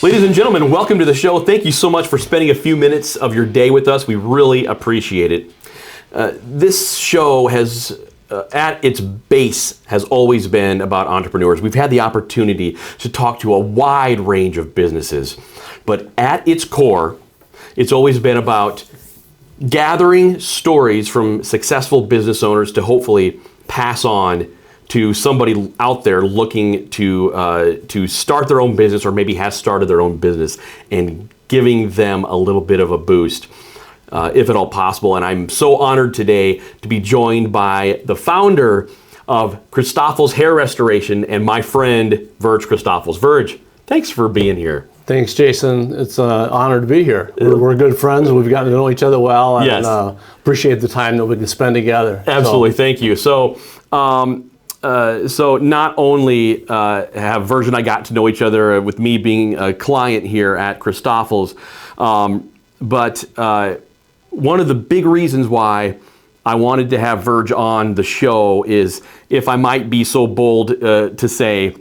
Ladies and gentlemen, welcome to the show. Thank you so much for spending a few minutes of your day with us. We really appreciate it. This show has, at its base, has always been about entrepreneurs. We've had the opportunity to talk to a wide range of businesses, but at its core, it's always been about gathering stories from successful business owners to hopefully pass on to somebody out there looking to start their own business, or maybe has started their own business, and giving them a little bit of a boost, if at all possible. And I'm so honored today to be joined by the founder of CHRISTOFFELS Hair Restoration and my friend, Virg CHRISTOFFELS. Virg, thanks for being here. Thanks, Jason. It's an honor to be here. We're good friends. We've gotten to know each other well, and yes, appreciate the time that we can spend together. Absolutely, thank you. So not only have Virg and I got to know each other with me being a client here at CHRISTOFFELS, but one of the big reasons why I wanted to have Virg on the show is, if I might be so bold to say,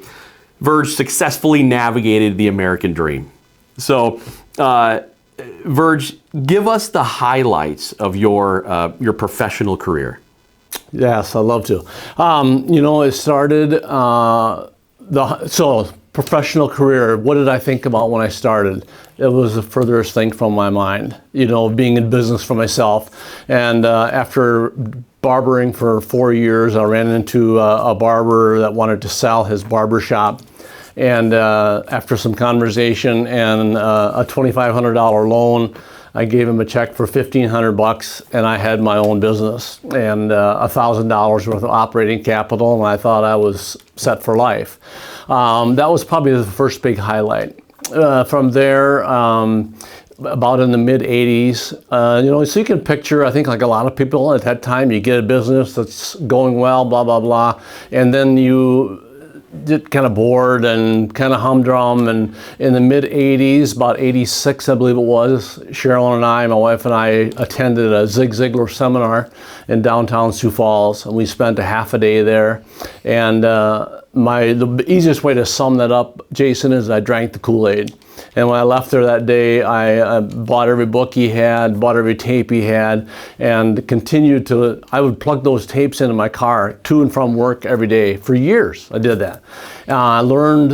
Virg successfully navigated the American dream. So, Virg, give us the highlights of your professional career. Yes, I'd love to. It started, professional career, what did I think about when I started? It was the furthest thing from my mind, being in business for myself. And after barbering for 4 years, I ran into a barber that wanted to sell his barber shop. And after some conversation and a $2,500 loan, I gave him a check for $1,500, and I had my own business and $1,000 worth of operating capital, and I thought I was set for life. That was probably the first big highlight. From there, about in the mid 80s, so you can picture, I think like a lot of people at that time, you get a business that's going well, blah, blah, blah, and then you get kind of bored and kind of humdrum. And in the mid 80s, about 86, I believe it was, Cheryl and I, my wife and I, attended a Zig Ziglar seminar in downtown Sioux Falls, and we spent a half a day there. And the easiest way to sum that up, Jason, is I drank the Kool-Aid. And when I left there that day, I bought every book he had, bought every tape he had, and continued I would plug those tapes into my car to and from work every day. For years, I did that. I learned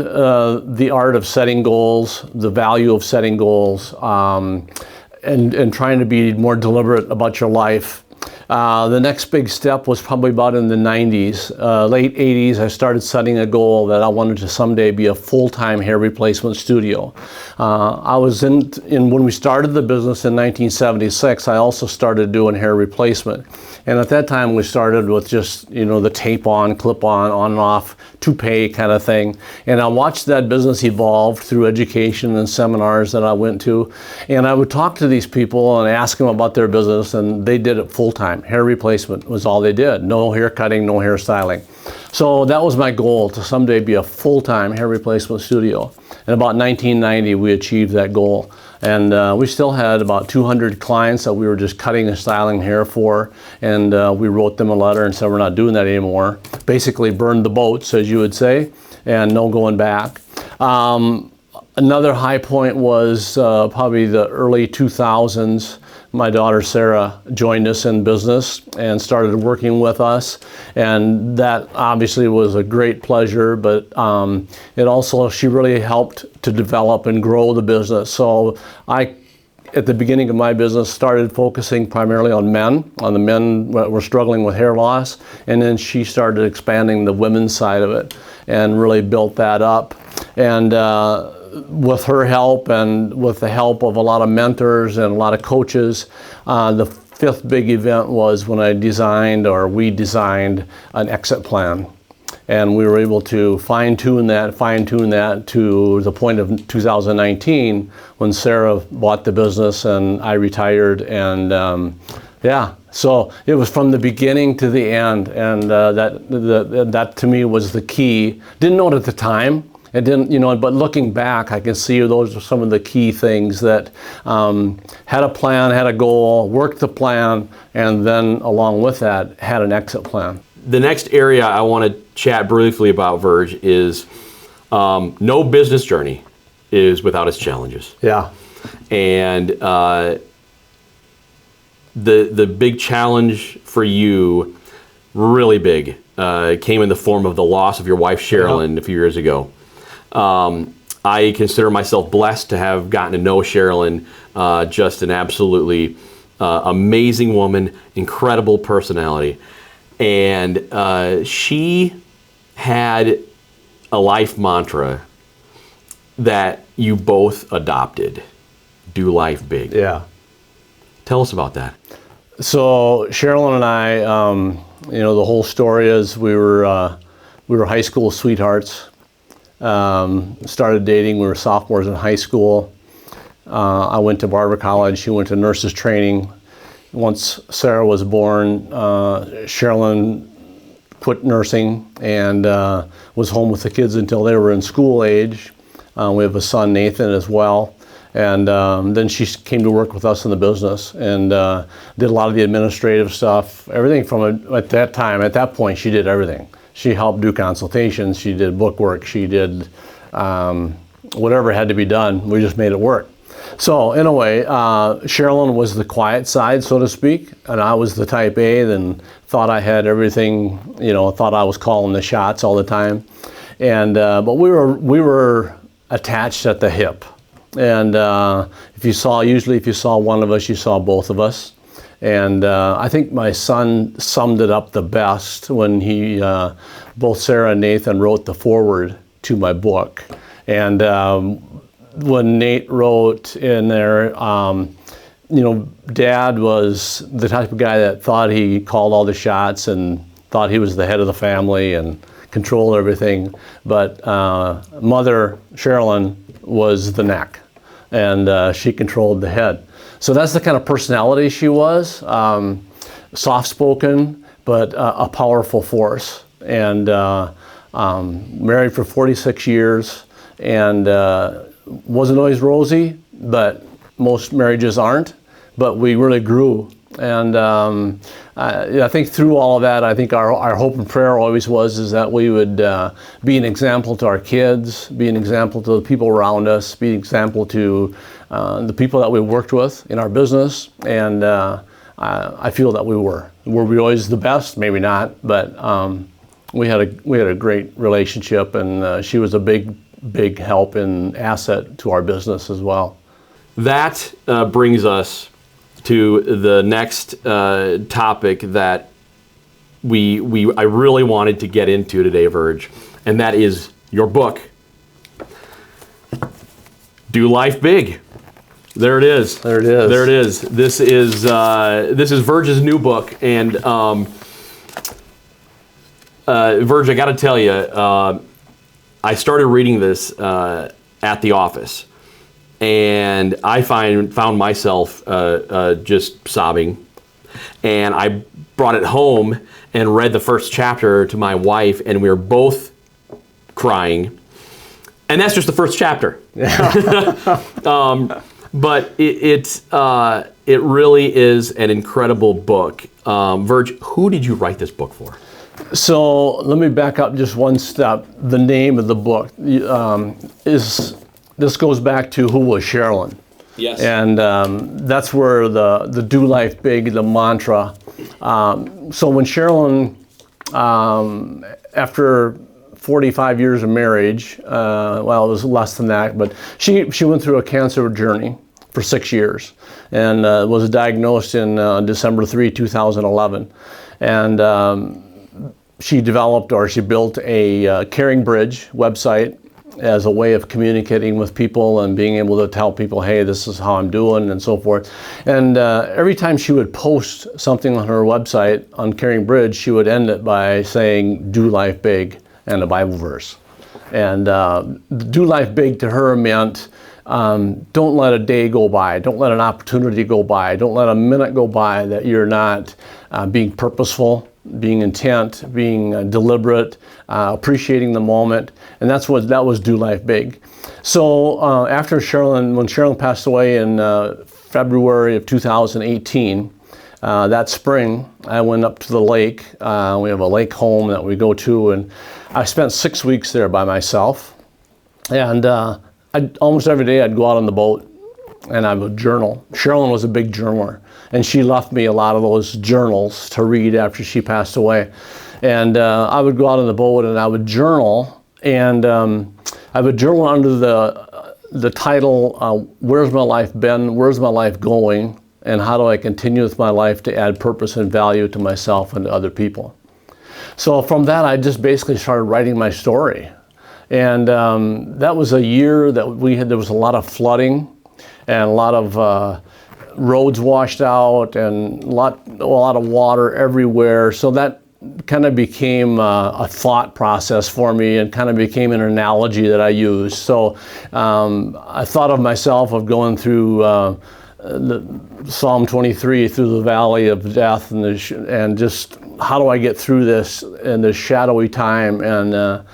the art of setting goals, the value of setting goals, and trying to be more deliberate about your life. The next big step was probably about in the 90s, late 80s. I started setting a goal that I wanted to someday be a full-time hair replacement studio. I was when we started the business in 1976, I also started doing hair replacement. And at that time, we started with just, the tape on, clip on and off, toupee kind of thing. And I watched that business evolve through education and seminars that I went to. And I would talk to these people and ask them about their business, and they did it full-time. Hair replacement was all they did. No hair cutting, no hair styling. So that was my goal, to someday be a full-time hair replacement studio. And about 1990, we achieved that goal. And we still had about 200 clients that we were just cutting and styling hair for. And we wrote them a letter and said, we're not doing that anymore. Basically burned the boats, as you would say, and no going back. Another high point was probably the early 2000s. My daughter Sarah joined us in business and started working with us, and that obviously was a great pleasure, but she really helped to develop and grow the business. So I, at the beginning of my business, started focusing primarily on the men that were struggling with hair loss, and then she started expanding the women's side of it and really built that up. And with her help and with the help of a lot of mentors and a lot of coaches, the fifth big event was when we designed an exit plan. And we were able to fine-tune that to the point of 2019 when Sarah bought the business and I retired. And so it was from the beginning to the end, and that to me was the key. Didn't know it at the time. It didn't, but looking back, I can see those are some of the key things that had a plan, had a goal, worked the plan, and then along with that, had an exit plan. The next area I want to chat briefly about, Virg, is no business journey is without its challenges. Yeah. And the big challenge for you, really big, came in the form of the loss of your wife, Sherilyn, a few years ago. I consider myself blessed to have gotten to know Sherilyn, just an absolutely amazing woman, incredible personality. And she had a life mantra that you both adopted: do life big. Yeah. Tell us about that. So Sherilyn and I, the whole story is we were high school sweethearts. Started dating, we were sophomores in high school. I went to barber college, she went to nurses training. Once Sarah was born, Sherilyn quit nursing and was home with the kids until they were in school age. We have a son, Nathan, as well. And then she came to work with us in the business and did a lot of the administrative stuff, everything from at that point, she did everything. She helped do consultations, she did book work, she did whatever had to be done, we just made it work. So in a way, Sherilyn was the quiet side, so to speak, and I was the type A, then thought I had everything, thought I was calling the shots all the time. And but we were attached at the hip. And usually if you saw one of us, you saw both of us. And I think my son summed it up the best when both Sarah and Nathan wrote the foreword to my book. And when Nate wrote in there, Dad was the type of guy that thought he called all the shots and thought he was the head of the family and controlled everything. But Mother, Sherilyn, was the neck, and she controlled the head. So that's the kind of personality she was, soft-spoken, but a powerful force. And married for 46 years, and wasn't always rosy, but most marriages aren't, but we really grew. And I think through all of that, I think our hope and prayer always is that we would be an example to our kids, be an example to the people around us, be an example to the people that we worked with in our business. And I feel that we were. Were we always the best? Maybe not, but we had a great relationship, and she was a big help and asset to our business as well. That brings us to the next topic that I really wanted to get into today, Virg, and that is your book, Do Life Big. There it is. There it is. There it is. This is Virg's new book, and Virg, I got to tell you, I started reading this at the office. And I found myself just sobbing. And I brought it home and read the first chapter to my wife, and we were both crying. And that's just the first chapter. But it really is an incredible book. Virg, who did you write this book for? So let me back up just one step. The name of the book this goes back to who was Sherilyn. Yes. And that's where the do life big, the mantra. So when Sherilyn, after 45 years of marriage, well, it was less than that, but she went through a cancer journey for 6 years and was diagnosed in December 3, 2011. And she built a Caring Bridge website as a way of communicating with people and being able to tell people, hey, this is how I'm doing, and so forth. And every time she would post something on her website on Caring Bridge, she would end it by saying, do life big, and a Bible verse. And do life big to her meant don't let a day go by, don't let an opportunity go by, don't let a minute go by that you're not being purposeful, being intent, being deliberate, appreciating the moment, and that was do life big. So after when Sherilyn passed away in February of 2018, that spring I went up to the lake. We have a lake home that we go to, and I spent 6 weeks there by myself. And almost every day I'd go out on the boat and I would journal. Sherilyn was a big journaler, and she left me a lot of those journals to read after she passed away. And I would go out on the boat and I would journal, and I would journal under the title, Where's My Life Been? Where's My Life Going? And how do I continue with my life to add purpose and value to myself and to other people? So from that, I just basically started writing my story. And that was a year that there was a lot of flooding and a lot of roads washed out and a lot of water everywhere. So that kind of became a thought process for me and kind of became an analogy that I used. So I thought of myself of going through the Psalm 23, through the valley of death, and just how do I get through this in this shadowy time. And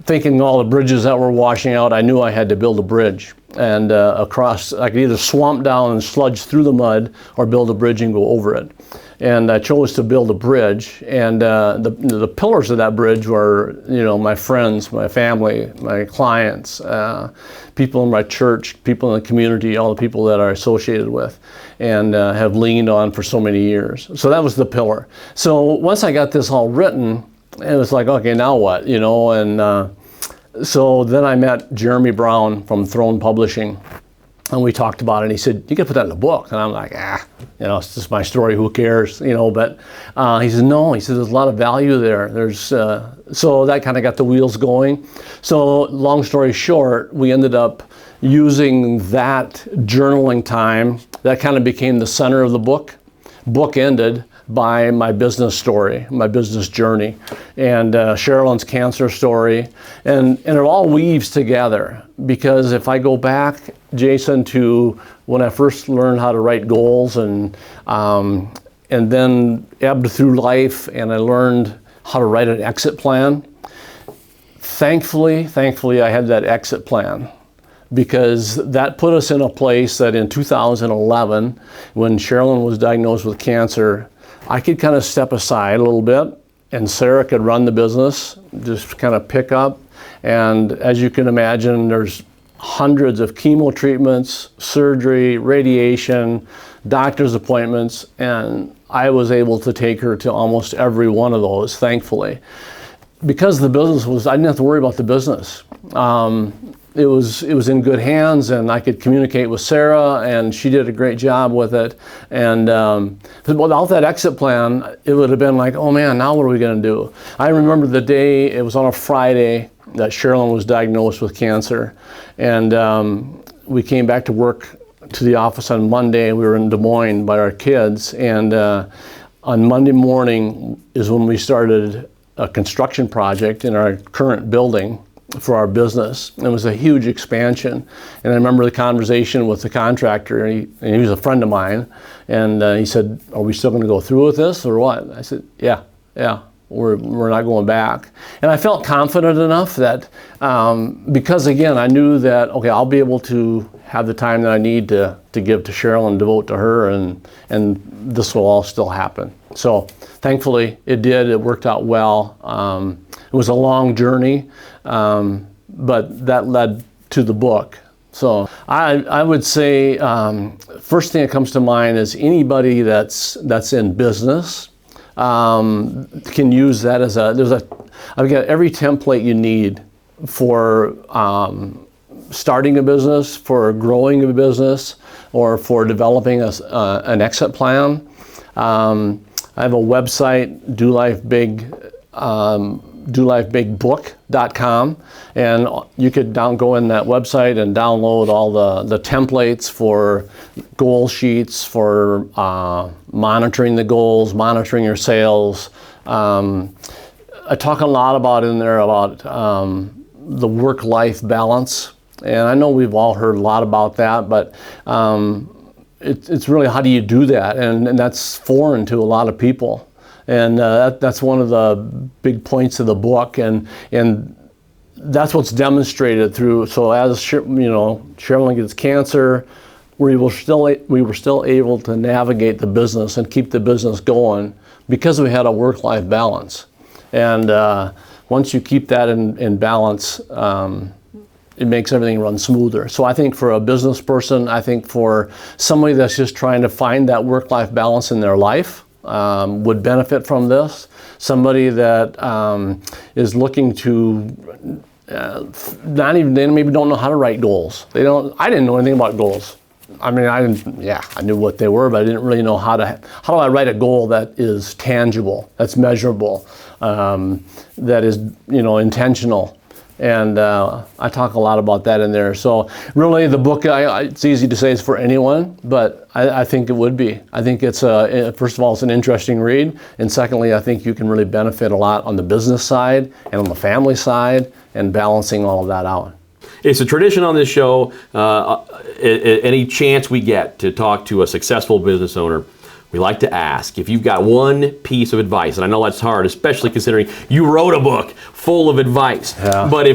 thinking all the bridges that were washing out, I knew I had to build a bridge. And across, I could either swamp down and sludge through the mud or build a bridge and go over it. And I chose to build a bridge, and the pillars of that bridge were, my friends, my family, my clients, people in my church, people in the community, all the people that are associated with, and have leaned on for so many years. So that was the pillar. So once I got this all written, it was like, okay, now what, and so then I met Jeremy Brown from Throne Publishing. And we talked about it, and he said, you could put that in a book. And I'm like, it's just my story, who cares, But he said, no, there's a lot of value there. So that kind of got the wheels going. So long story short, we ended up using that journaling time. That kind of became the center of the book. Book ended by my business story, my business journey, and Sherilyn's cancer story. And it all weaves together, because if I go back, Jason, to when I first learned how to write goals and then ebbed through life, and I learned how to write an exit plan. Thankfully, I had that exit plan, because that put us in a place that in 2011, when Sherilyn was diagnosed with cancer, I could kind of step aside a little bit, and Sarah could run the business, just kind of pick up. And as you can imagine, there's hundreds of chemo treatments, surgery, radiation, doctor's appointments, and I was able to take her to almost every one of those, thankfully. Because the business I didn't have to worry about the business. It was in good hands, and I could communicate with Sarah, and she did a great job with it. And without that exit plan, it would have been like, oh man, now what are we going to do? I remember the day, it was on a Friday, that Sherilyn was diagnosed with cancer. And we came back to work to the office on Monday. We were in Des Moines by our kids. And on Monday morning is when we started a construction project in our current building for our business. It was a huge expansion. And I remember the conversation with the contractor, and he was a friend of mine. And he said, are we still going to go through with this or what? I said, yeah, we're not going back. And I felt confident enough that, because again, I knew that, okay, I'll be able to have the time that I need to give to Sherilyn, devote to her, and this will all still happen. So thankfully it did, it worked out well. It was a long journey, but that led to the book. So I would say, first thing that comes to mind is anybody that's in business can use that as I've got every template you need for starting a business, for growing a business, or for developing an exit plan. I have a website, DoLifeBigBook.com, and you could go in that website and download all the templates for goal sheets, for monitoring the goals, monitoring your sales. I talk a lot about in there about the work-life balance, and I know we've all heard a lot about that, but it's really, how do you do that? And that's foreign to a lot of people. And that's one of the big points of the book, and that's what's demonstrated through. So as Sherilyn gets cancer, we were still able to navigate the business and keep the business going because we had a work-life balance. And once you keep that in balance, it makes everything run smoother. So I think for a business person, I think for somebody that's just trying to find that work-life balance in their life, would benefit from this. Somebody that is looking to they maybe don't know how to write goals. I didn't know anything about goals. I mean, I knew what they were, but I didn't really know how do I write a goal that is tangible, that's measurable, that is, intentional. And I talk a lot about that in there. So really the book, it's easy to say it's for anyone, but I think it would be. I think it's, first of all, it's an interesting read. And secondly, I think you can really benefit a lot on the business side and on the family side and balancing all of that out. It's a tradition on this show, any chance we get to talk to a successful business owner, we like to ask if you've got one piece of advice, and I know that's hard, especially considering you wrote a book full of advice. Yeah. But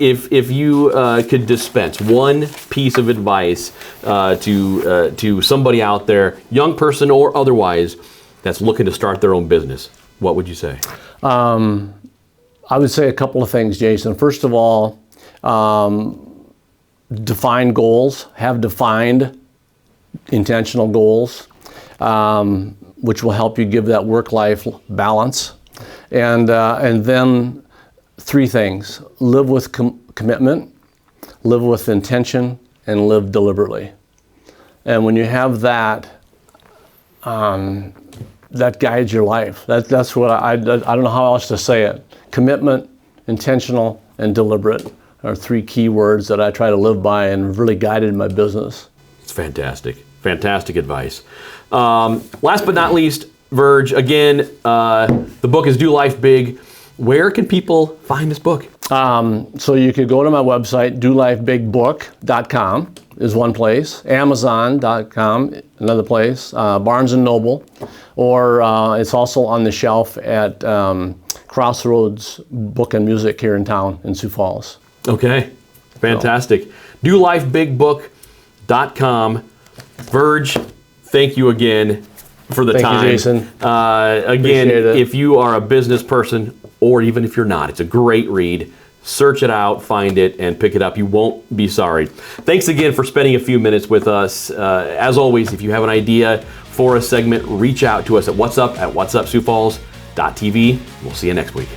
if you could dispense one piece of advice to somebody out there, young person or otherwise, that's looking to start their own business, what would you say? I would say a couple of things, Jason. First of all, define goals, have defined intentional goals, which will help you give that work-life balance. And then three things: live with commitment, live with intention, and live deliberately. And when you have that, that guides your life. That's what I don't know how else to say it. Commitment, intentional, and deliberate are three key words that I try to live by and really guided my business. It's fantastic. Fantastic advice. Last but not least, Virg, again, the book is Do Life Big. Where can people find this book? So you could go to my website, dolifebigbook.com is one place, Amazon.com, another place, Barnes & Noble, or it's also on the shelf at Crossroads Book and Music here in town in Sioux Falls. Okay, fantastic. DoLifeBigBook.com. Virg, thank you again for the time. Thank you, Jason. Again, if you are a business person, or even if you're not, it's a great read. Search it out, find it, and pick it up. You won't be sorry. Thanks again for spending a few minutes with us. As always, if you have an idea for a segment, reach out to us at whatsup@whatsupsiouxfalls.tv. We'll see you next week.